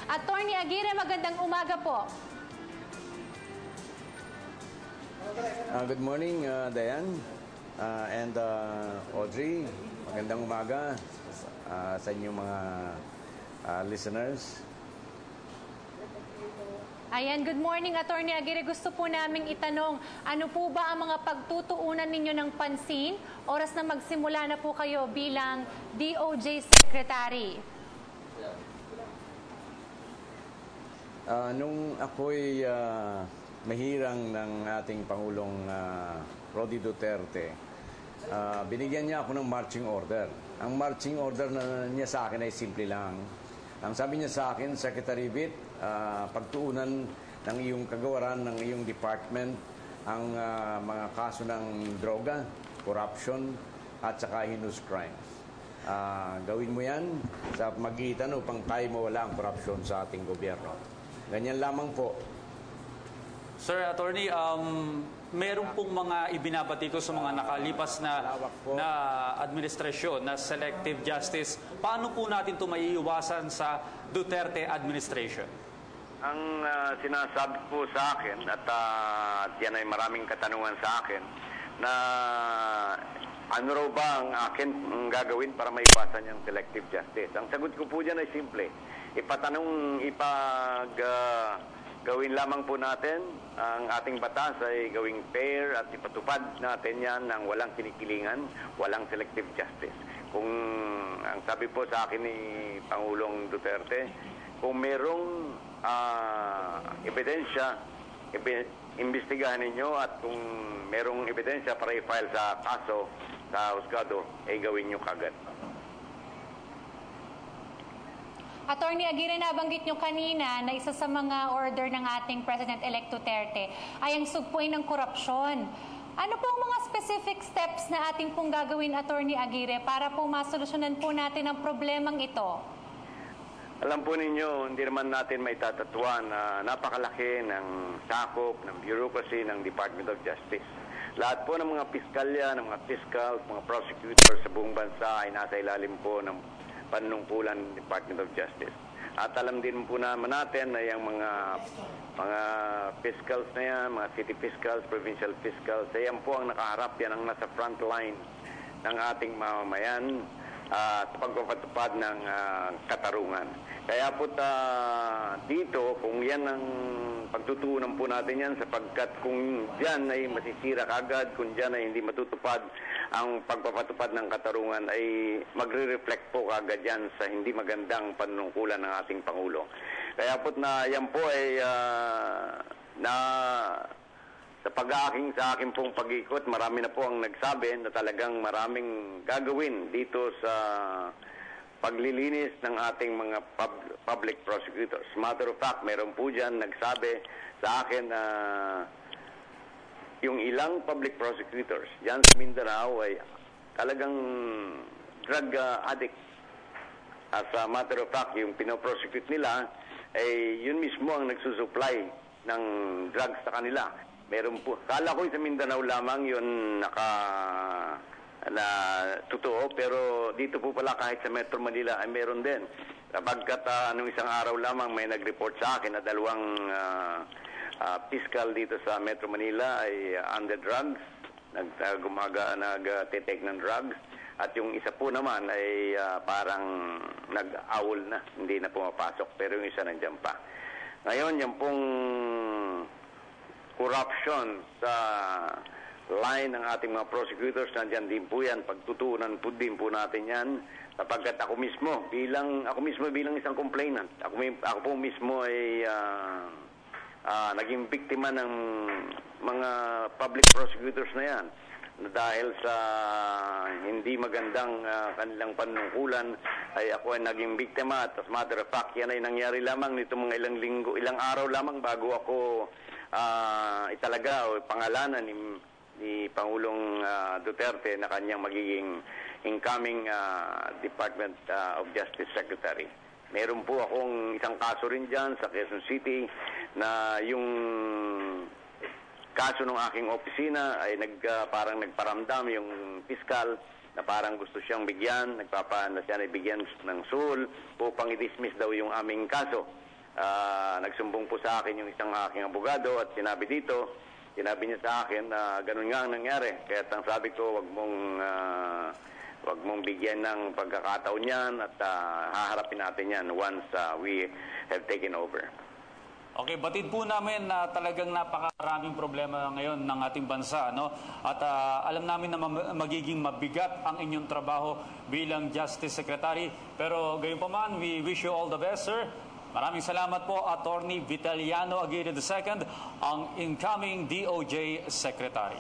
Attorney Aguirre, magandang umaga po. Good morning, Diane and Audrey. Magandang umaga sa inyong mga listeners. Ayan, good morning, Attorney Aguirre. Gusto po naming itanong, ano po ba ang mga pagtutuunan ninyo ng pansin oras na magsimula na po kayo bilang DOJ Secretary? Nung ako'y mahirang ng ating Pangulong Rody Duterte, binigyan niya ako ng marching order. Ang marching order na niya sa akin ay simple lang. Ang sabi niya sa akin, Secretary Vitt, pagtuunan ng iyong kagawaran, ng iyong department, ang mga kaso ng droga, corruption, at saka heinous crimes. Gawin mo yan sa magitan upang tayo mawala ang corruption sa ating gobyerno. Ganyan lamang po. Sir Attorney, meron pong mga ibinabatiko sa mga nakalipas na administrasyon, na selective justice. Paano po natin ito maiiwasan sa Duterte administration? Ang sinasabi po sa akin, at yan ay maraming katanungan sa akin, na ano raw ba ang akin gagawin para maiwasan yung selective justice. Ang sagot ko po dyan ay simple. Gawin lamang po natin ang ating batas ay gawing fair at ipatupad natin yan ng walang kinikilingan, walang selective justice. Kung ang sabi po sa akin ni Pangulong Duterte, kung merong ebidensya, imbestigahan ninyo, at kung merong ebidensya para i-file sa kaso sa husgado, ay gawin nyo kagad. Attorney Aguirre, nabanggit nyo kanina na isa sa mga order ng ating President-elect Duterte ay ang sugpuin ng korupsyon. Ano po ang mga specific steps na ating pong gagawin, Attorney Aguirre, para po masolusyonan po natin ang problemang ito? Alam po ninyo, hindi naman natin may tatatuan na napakalaki ng sakop, ng bureaucracy, ng Department of Justice. Lahat po ng mga piskalya, ng mga fiscals, mga prosecutors sa buong bansa ay nasa ilalim po ng panunungkulan ng Department of Justice. At alam din po naman natin na yung mga fiscals na yan, mga city fiscals, provincial fiscals, yan po ang nakaharap, yan ang nasa front line ng ating mamamayan sa pagpapatupad ng katarungan. Kaya po dito, kung yan ang pagtutuunan po natin yan, sapagkat kung dyan ay masisira kagad, kung dyan ay hindi matutupad ang pagpapatupad ng katarungan, ay magre-reflect po kagad yan sa hindi magandang panunungkulan ng ating Pangulo. Kaya po na yan po ay sa aking pong pag-ikot, marami na po ang nagsabi na talagang maraming gagawin dito sa paglilinis ng ating mga public prosecutors. Matter of fact, meron po dyan nagsabi sa akin na yung ilang public prosecutors dyan sa Mindanao ay talagang drug addict. As a matter of fact, yung pinoprosecute nila ay yun mismo ang nagsusupply ng drugs sa kanila. Meron po, kala ko sa Mindanao lamang yun na totoo, pero dito po pala kahit sa Metro Manila ay meron din. Kapagkat anong isang araw lamang may nag-report sa akin na dalawang fiscal dito sa Metro Manila ay under drugs, nag-take ng drugs, at yung isa po naman ay parang nag-awol na, hindi na pumapasok, pero yung isa nandiyan pa. Ngayon, yung pong corruption sa line ng ating mga prosecutors, nandiyan din po yan, pagtutuunan po din po natin yan, sapagkat ako mismo bilang isang complainant, ako po mismo ay naging biktima ng mga public prosecutors na yan, dahil sa hindi magandang kanilang panungkulan ay ako ay naging biktima. At as matter of fact, yan ay nangyari lamang nito mga ilang araw lamang bago ako italaga o pangalanan ni Pangulong Duterte na kanyang magiging incoming Department of Justice Secretary. Meron po akong isang kaso rin dyan sa Quezon City na yung kaso ng aking opisina ay parang nagparamdam yung piskal na parang gusto siyang bigyan, na siya ay bigyan ng suhol upang i-dismiss daw yung aming kaso. Nagsumbong po sa akin yung isang aking abogado at sinabi niya sa akin na ganun nga ang nangyari. Kaya ang sabi ko, wag mong bigyan ng pagkakataon yan at haharapin natin yan once we have taken over. Okay, batid po namin na talagang napakaraming problema ngayon ng ating bansa, no? At alam namin na magiging mabigat ang inyong trabaho bilang Justice Secretary. Pero gayon pa man, we wish you all the best, sir. Maraming salamat po, Attorney Vitaliano Aguirre II, ang incoming DOJ Secretary.